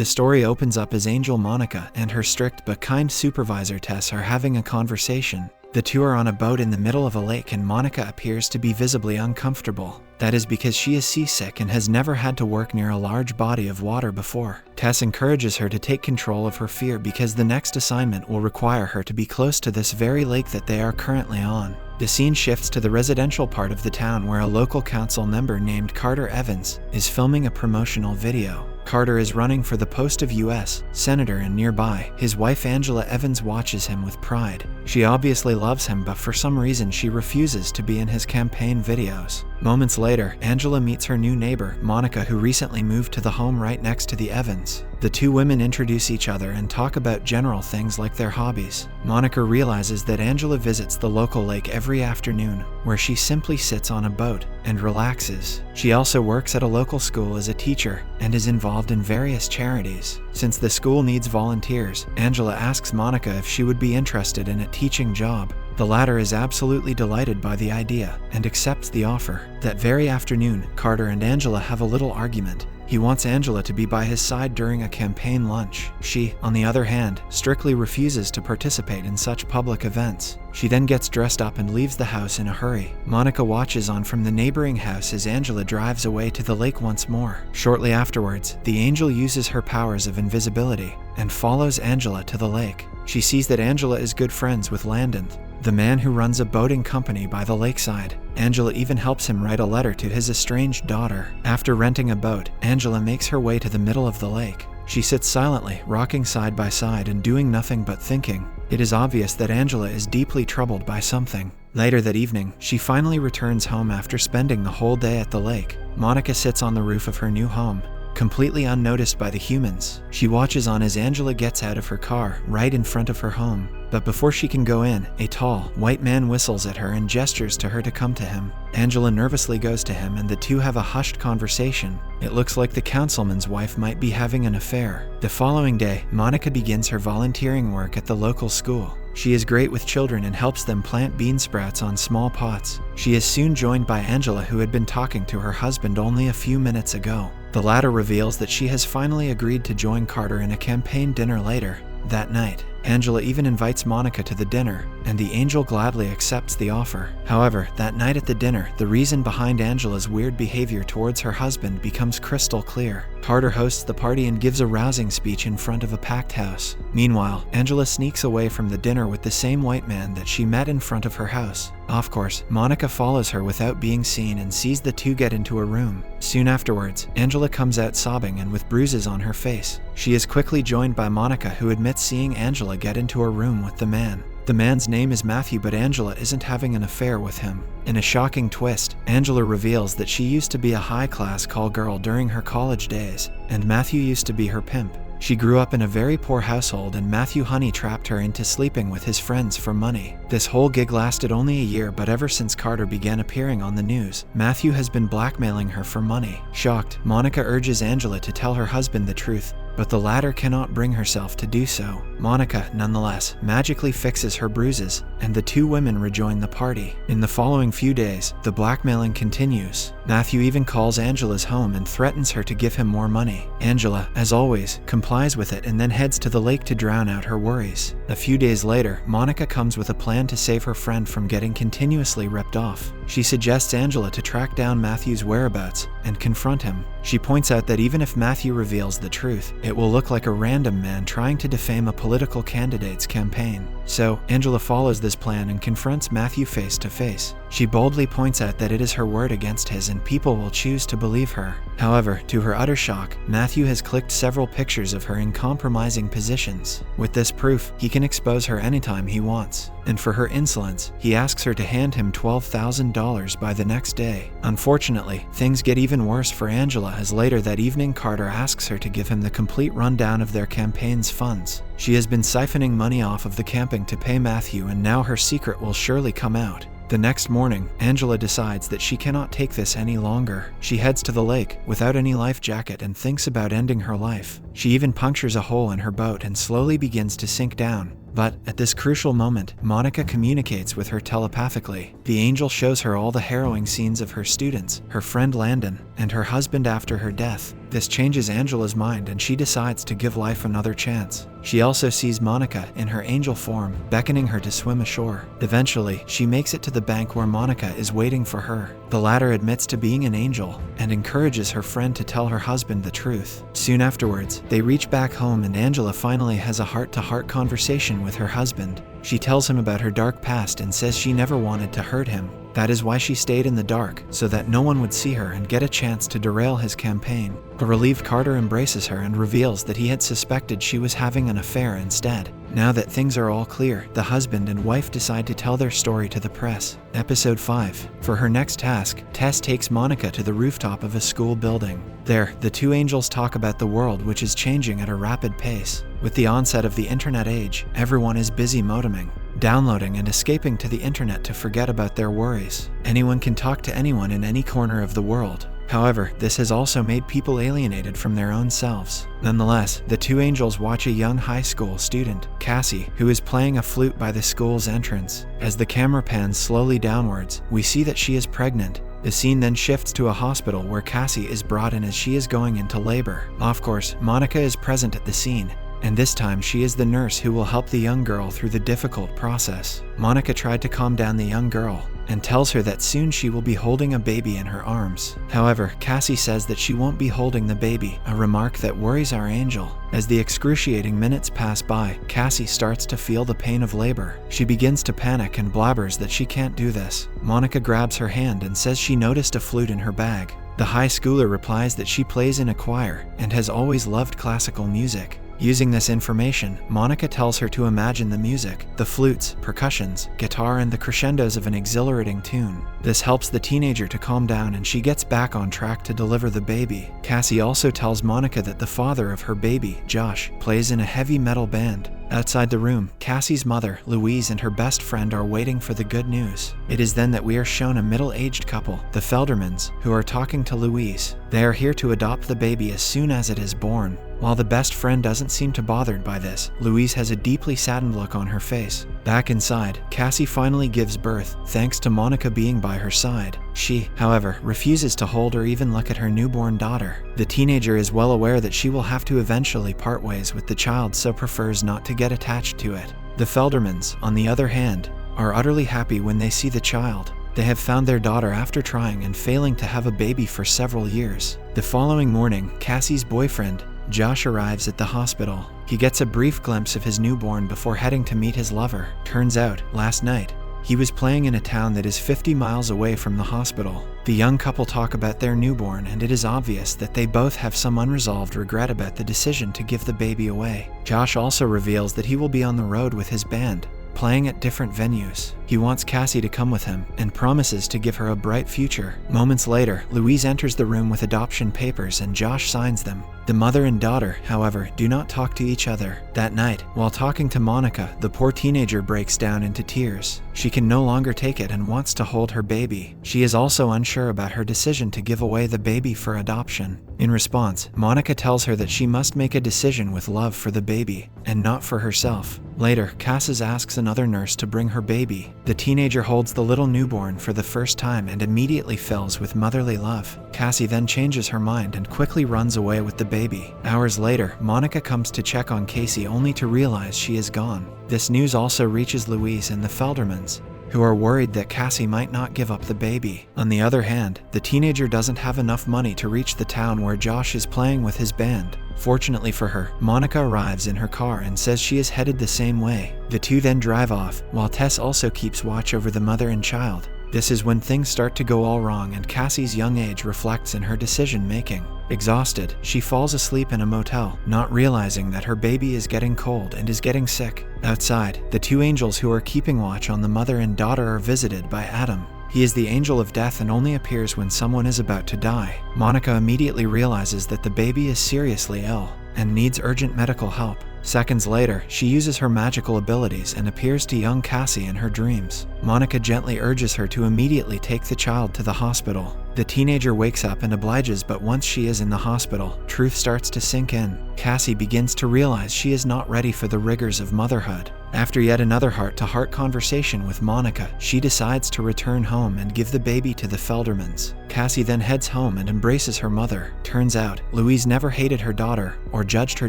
The story opens up as Angel Monica and her strict but kind supervisor Tess are having a conversation. The two are on a boat in the middle of a lake and Monica appears to be visibly uncomfortable. That is because she is seasick and has never had to work near a large body of water before. Tess encourages her to take control of her fear because the next assignment will require her to be close to this very lake that they are currently on. The scene shifts to the residential part of the town where a local council member named Carter Evans is filming a promotional video. Carter is running for the post of U.S. Senator and nearby, his wife Angela Evans watches him with pride. She obviously loves him, but for some reason she refuses to be in his campaign videos. Moments later, Angela meets her new neighbor, Monica, who recently moved to the home right next to the Evans. The two women introduce each other and talk about general things like their hobbies. Monica realizes that Angela visits the local lake every afternoon, where she simply sits on a boat and relaxes. She also works at a local school as a teacher and is involved in various charities. Since the school needs volunteers, Angela asks Monica if she would be interested in a teaching job. The latter is absolutely delighted by the idea and accepts the offer. That very afternoon, Carter and Angela have a little argument. He wants Angela to be by his side during a campaign lunch. She, on the other hand, strictly refuses to participate in such public events. She then gets dressed up and leaves the house in a hurry. Monica watches on from the neighboring house as Angela drives away to the lake once more. Shortly afterwards, the angel uses her powers of invisibility and follows Angela to the lake. She sees that Angela is good friends with Landon, the man who runs a boating company by the lakeside. Angela even helps him write a letter to his estranged daughter. After renting a boat, Angela makes her way to the middle of the lake. She sits silently, rocking side by side and doing nothing but thinking. It is obvious that Angela is deeply troubled by something. Later that evening, she finally returns home after spending the whole day at the lake. Monica sits on the roof of her new home, completely unnoticed by the humans. She watches on as Angela gets out of her car right in front of her home. But before she can go in, a tall, white man whistles at her and gestures to her to come to him. Angela nervously goes to him and the two have a hushed conversation. It looks like the councilman's wife might be having an affair. The following day, Monica begins her volunteering work at the local school. She is great with children and helps them plant bean sprouts on small pots. She is soon joined by Angela, who had been talking to her husband only a few minutes ago. The latter reveals that she has finally agreed to join Carter in a campaign dinner later that night. Angela even invites Monica to the dinner, and the angel gladly accepts the offer. However, that night at the dinner, the reason behind Angela's weird behavior towards her husband becomes crystal clear. Carter hosts the party and gives a rousing speech in front of a packed house. Meanwhile, Angela sneaks away from the dinner with the same white man that she met in front of her house. Of course, Monica follows her without being seen and sees the two get into a room. Soon afterwards, Angela comes out sobbing and with bruises on her face. She is quickly joined by Monica, who admits seeing Angela get into a room with the man. The man's name is Matthew, but Angela isn't having an affair with him. In a shocking twist, Angela reveals that she used to be a high-class call girl during her college days, and Matthew used to be her pimp. She grew up in a very poor household and Matthew honey trapped her into sleeping with his friends for money. This whole gig lasted only a year, but ever since Carter began appearing on the news, Matthew has been blackmailing her for money. Shocked, Monica urges Angela to tell her husband the truth, but the latter cannot bring herself to do so. Monica, nonetheless, magically fixes her bruises, and the two women rejoin the party. In the following few days, the blackmailing continues. Matthew even calls Angela's home and threatens her to give him more money. Angela, as always, complies with it and then heads to the lake to drown out her worries. A few days later, Monica comes with a plan to save her friend from getting continuously ripped off. She suggests Angela to track down Matthew's whereabouts and confront him. She points out that even if Matthew reveals the truth, it will look like a random man trying to defame a political candidate's campaign. So, Angela follows this plan and confronts Matthew face to face. She boldly points out that it is her word against his and people will choose to believe her. However, to her utter shock, Matthew has clicked several pictures of her in compromising positions. With this proof, he can expose her anytime he wants. And for her insolence, he asks her to hand him $12,000 by the next day. Unfortunately, things get even worse for Angela as later that evening Carter asks her to give him the complete rundown of their campaign's funds. She has been siphoning money off of the camping to pay Matthew, and now her secret will surely come out. The next morning, Angela decides that she cannot take this any longer. She heads to the lake without any life jacket and thinks about ending her life. She even punctures a hole in her boat and slowly begins to sink down. But at this crucial moment, Monica communicates with her telepathically. The angel shows her all the harrowing scenes of her students, her friend Landon, and her husband after her death. This changes Angela's mind and she decides to give life another chance. She also sees Monica in her angel form, beckoning her to swim ashore. Eventually, she makes it to the bank where Monica is waiting for her. The latter admits to being an angel and encourages her friend to tell her husband the truth. Soon afterwards, they reach back home and Angela finally has a heart-to-heart conversation with her husband. She tells him about her dark past and says she never wanted to hurt him. That is why she stayed in the dark, so that no one would see her and get a chance to derail his campaign. The relieved Carter embraces her and reveals that he had suspected she was having an affair instead. Now that things are all clear, the husband and wife decide to tell their story to the press. Episode 5. For her next task, Tess takes Monica to the rooftop of a school building. There, the two angels talk about the world which is changing at a rapid pace. With the onset of the internet age, everyone is busy modeming, downloading and escaping to the internet to forget about their worries. Anyone can talk to anyone in any corner of the world. However, this has also made people alienated from their own selves. Nonetheless, the two angels watch a young high school student, Cassie, who is playing a flute by the school's entrance. As the camera pans slowly downwards, we see that she is pregnant. The scene then shifts to a hospital where Cassie is brought in as she is going into labor. Of course, Monica is present at the scene, and this time she is the nurse who will help the young girl through the difficult process. Monica tried to calm down the young girl and tells her that soon she will be holding a baby in her arms. However, Cassie says that she won't be holding the baby, a remark that worries our angel. As the excruciating minutes pass by, Cassie starts to feel the pain of labor. She begins to panic and blabbers that she can't do this. Monica grabs her hand and says she noticed a flute in her bag. The high schooler replies that she plays in a choir and has always loved classical music. Using this information, Monica tells her to imagine the music, the flutes, percussions, guitar, and the crescendos of an exhilarating tune. This helps the teenager to calm down and she gets back on track to deliver the baby. Cassie also tells Monica that the father of her baby, Josh, plays in a heavy metal band. Outside the room, Cassie's mother, Louise, and her best friend are waiting for the good news. It is then that we are shown a middle-aged couple, the Feldermans, who are talking to Louise. They are here to adopt the baby as soon as it is born. While the best friend doesn't seem too bothered by this, Louise has a deeply saddened look on her face. Back inside, Cassie finally gives birth, thanks to Monica being by her side. She, however, refuses to hold or even look at her newborn daughter. The teenager is well aware that she will have to eventually part ways with the child, so prefers not to get attached to it. The Feldermans, on the other hand, are utterly happy when they see the child. They have found their daughter after trying and failing to have a baby for several years. The following morning, Cassie's boyfriend, Josh, arrives at the hospital. He gets a brief glimpse of his newborn before heading to meet his lover. Turns out, last night, he was playing in a town that is 50 miles away from the hospital. The young couple talk about their newborn, and it is obvious that they both have some unresolved regret about the decision to give the baby away. Josh also reveals that he will be on the road with his band, playing at different venues. He wants Cassie to come with him and promises to give her a bright future. Moments later, Louise enters the room with adoption papers and Josh signs them. The mother and daughter, however, do not talk to each other. That night, while talking to Monica, the poor teenager breaks down into tears. She can no longer take it and wants to hold her baby. She is also unsure about her decision to give away the baby for adoption. In response, Monica tells her that she must make a decision with love for the baby and not for herself. Later, Cassie asks another nurse to bring her baby. The teenager holds the little newborn for the first time and immediately fills with motherly love. Cassie then changes her mind and quickly runs away with the baby. Hours later, Monica comes to check on Cassie only to realize she is gone. This news also reaches Louise and the Feldermans, who are worried that Cassie might not give up the baby. On the other hand, the teenager doesn't have enough money to reach the town where Josh is playing with his band. Fortunately for her, Monica arrives in her car and says she is headed the same way. The two then drive off, while Tess also keeps watch over the mother and child. This is when things start to go all wrong and Cassie's young age reflects in her decision-making. Exhausted, she falls asleep in a motel, not realizing that her baby is getting cold and is getting sick. Outside, the two angels who are keeping watch on the mother and daughter are visited by Adam. He is the angel of death and only appears when someone is about to die. Monica immediately realizes that the baby is seriously ill and needs urgent medical help. Seconds later, she uses her magical abilities and appears to young Cassie in her dreams. Monica gently urges her to immediately take the child to the hospital. The teenager wakes up and obliges, but once she is in the hospital, truth starts to sink in. Cassie begins to realize she is not ready for the rigors of motherhood. After yet another heart-to-heart conversation with Monica, she decides to return home and give the baby to the Feldermans. Cassie then heads home and embraces her mother. Turns out, Louise never hated her daughter or judged her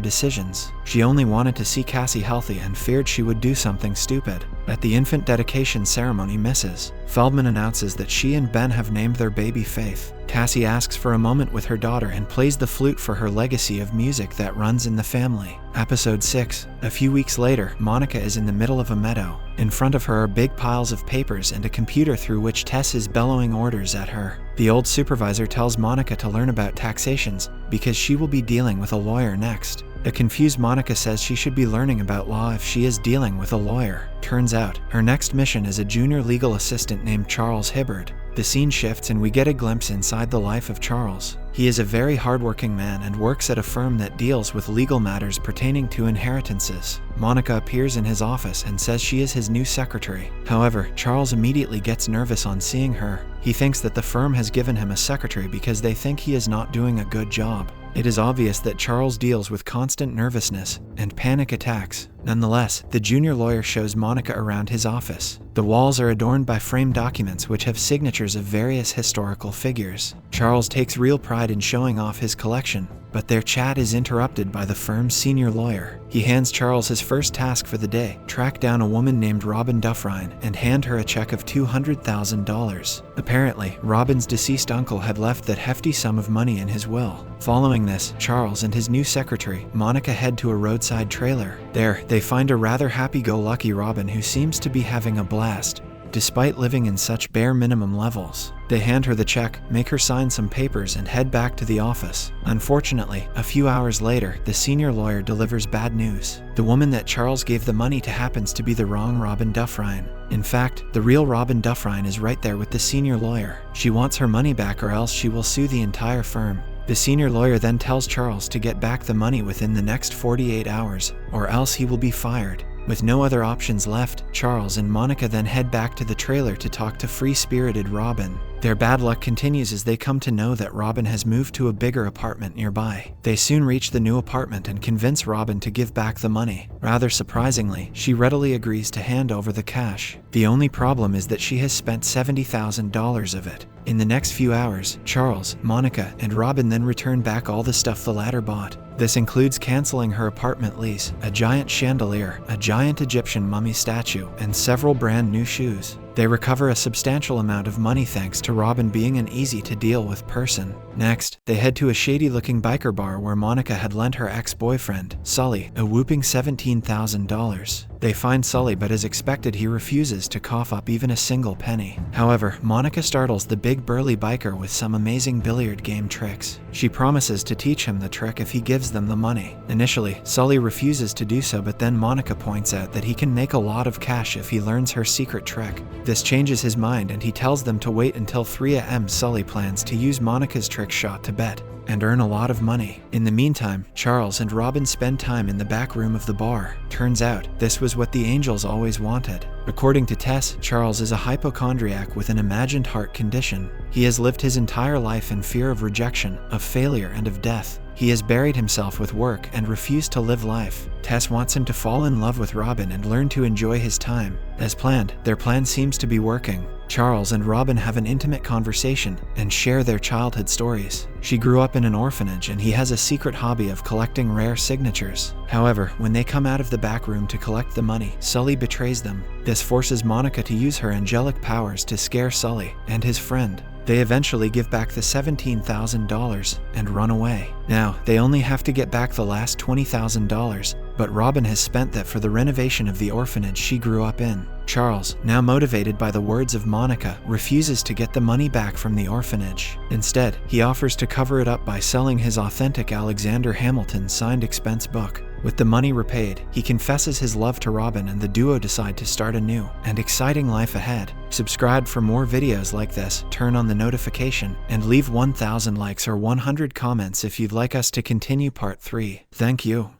decisions. She only wanted to see Cassie healthy and feared she would do something stupid. At the infant dedication ceremony, Mrs. Feldman announces that she and Ben have named their baby Faith. Cassie asks for a moment with her daughter and plays the flute for her legacy of music that runs in the family. Episode 6. A few weeks later, Monica is in the middle of a meadow. In front of her are big piles of papers and a computer through which Tess is bellowing orders at her. The old supervisor tells Monica to learn about taxations because she will be dealing with a lawyer next. A confused Monica says she should be learning about law if she is dealing with a lawyer. Turns out, her next mission is a junior legal assistant named Charles Hibbard. The scene shifts and we get a glimpse inside the life of Charles. He is a very hardworking man and works at a firm that deals with legal matters pertaining to inheritances. Monica appears in his office and says she is his new secretary. However, Charles immediately gets nervous on seeing her. He thinks that the firm has given him a secretary because they think he is not doing a good job. It is obvious that Charles deals with constant nervousness and panic attacks. Nonetheless, the junior lawyer shows Monica around his office. The walls are adorned by framed documents which have signatures of various historical figures. Charles takes real pride in showing off his collection, but their chat is interrupted by the firm's senior lawyer. He hands Charles his first task for the day: track down a woman named Robin Dufresne and hand her a check of $200,000. Apparently, Robin's deceased uncle had left that hefty sum of money in his will. Following this, Charles and his new secretary, Monica, head to a roadside trailer. There, they find a rather happy-go-lucky Robin who seems to be having a blast, despite living in such bare minimum levels. They hand her the check, make her sign some papers, and head back to the office. Unfortunately, a few hours later, the senior lawyer delivers bad news. The woman that Charles gave the money to happens to be the wrong Robin Dufresne. In fact, the real Robin Dufresne is right there with the senior lawyer. She wants her money back or else she will sue the entire firm. The senior lawyer then tells Charles to get back the money within the next 48 hours, or else he will be fired. With no other options left, Charles and Monica then head back to the trailer to talk to free-spirited Robin. Their bad luck continues as they come to know that Robin has moved to a bigger apartment nearby. They soon reach the new apartment and convince Robin to give back the money. Rather surprisingly, she readily agrees to hand over the cash. The only problem is that she has spent $70,000 of it. In the next few hours, Charles, Monica, and Robin then return back all the stuff the latter bought. This includes canceling her apartment lease, a giant chandelier, a giant Egyptian mummy statue, and several brand new shoes. They recover a substantial amount of money thanks to Robin being an easy-to-deal-with person. Next, they head to a shady-looking biker bar where Monica had lent her ex-boyfriend, Sully, a whooping $17,000. They find Sully, but as expected he refuses to cough up even a single penny. However, Monica startles the big burly biker with some amazing billiard game tricks. She promises to teach him the trick if he gives them the money. Initially, Sully refuses to do so, but then Monica points out that he can make a lot of cash if he learns her secret trick. This changes his mind and he tells them to wait until 3 a.m. Sully plans to use Monica's trick shot to bet and earn a lot of money. In the meantime, Charles and Robin spend time in the back room of the bar. Turns out, this was what the Angels always wanted. According to Tess, Charles is a hypochondriac with an imagined heart condition. He has lived his entire life in fear of rejection, of failure, and of death. He has buried himself with work and refused to live life. Tess wants him to fall in love with Robin and learn to enjoy his time. As planned, their plan seems to be working. Charles and Robin have an intimate conversation and share their childhood stories. She grew up in an orphanage and he has a secret hobby of collecting rare signatures. However, when they come out of the back room to collect the money, Sully betrays them. This forces Monica to use her angelic powers to scare Sully and his friend. They eventually give back the $17,000 and run away. Now, they only have to get back the last $20,000, but Robin has spent that for the renovation of the orphanage she grew up in. Charles, now motivated by the words of Monica, refuses to get the money back from the orphanage. Instead, he offers to cover it up by selling his authentic Alexander Hamilton signed expense book. With the money repaid, he confesses his love to Robin and the duo decide to start a new and exciting life ahead. Subscribe for more videos like this, turn on the notification, and leave 1,000 likes or 100 comments if you'd like us to continue part 3. Thank you.